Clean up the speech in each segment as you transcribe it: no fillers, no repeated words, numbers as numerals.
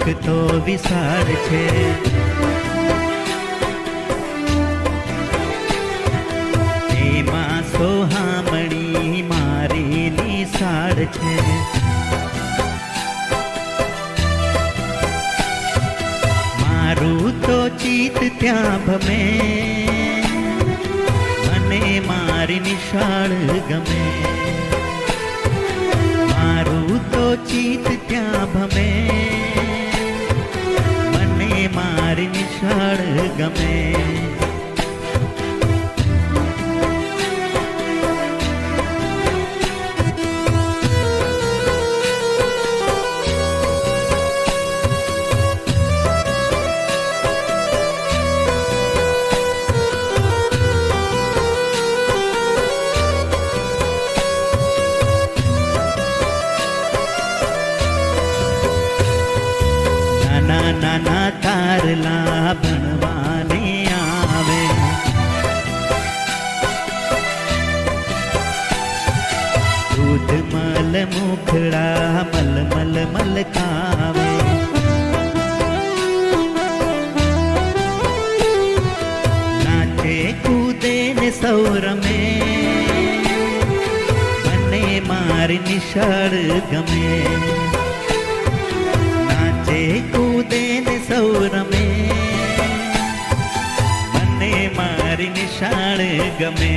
ચોક તો વિશાળ છે, એમાં સોહામણી મારી નિશાળ છે। મારું તો ચિત્ત ત્યાં ભમે, મને મારી નિશાળ ગમે। મારું તો ચિત્ત ત્યાં ભમે, મને મારી નિશાળ ગમે। નાના તારલા ભણવાને આવે, દૂધ મલ મુખડા મલ મલ મલકાવે। નાચે કૂદે ને સૌ રમે, મને મારી નિશાળ ગમે। કૂદે ને સૌ રમે, મને મારી નિશાળ ગમે।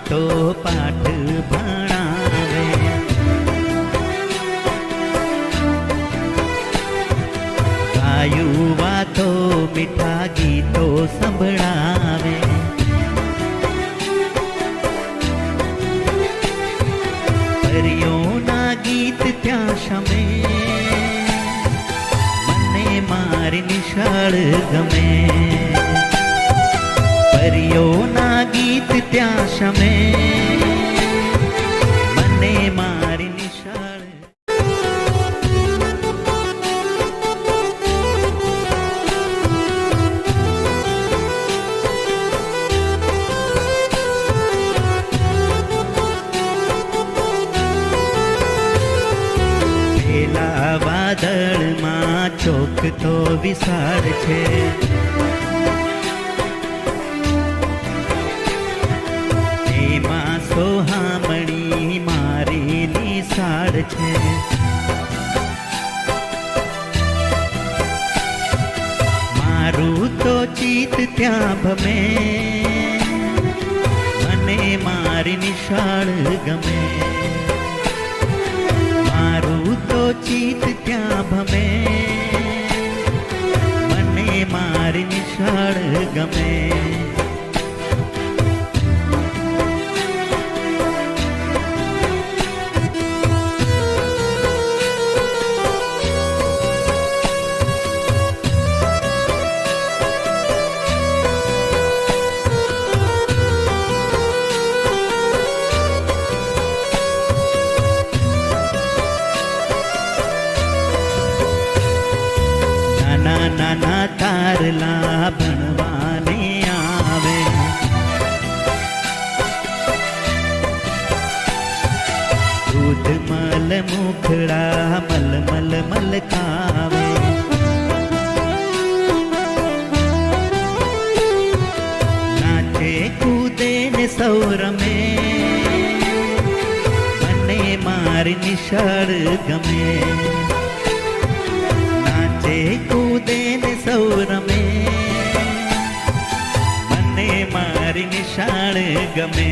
તો પાઠ ભણાવે, ગાયું વાતો મીઠા ગીતો સંભળાવે। પરીઓના ગીત ત્યાં શમે, મને મારી નિશાળ ગમે। પરીઓના ગીત ત્યાં શમે, મને મારી નિશાળ। પેલા વાદળમાં ચોક તો વિશાળ છે, સોહામણી મારી નિશાળ છે। મારું તો ચિત્ત ત્યાં ભમે, મને મારી નિશાળ ગમે। મારું તો ચિત્ત ત્યાં ભમે, મને મારી નિશાળ ગમે। નાના તારલા ભણવાને આવે, દૂધ મલ મુખડા મલ મલ મલકાવે। નાચે કૂદે ને સૌ રમે, મને મારી નિશાળ ગમે। નાચે કૂદે ને સૌ રમે, મને મારી નિશાળ ગમે।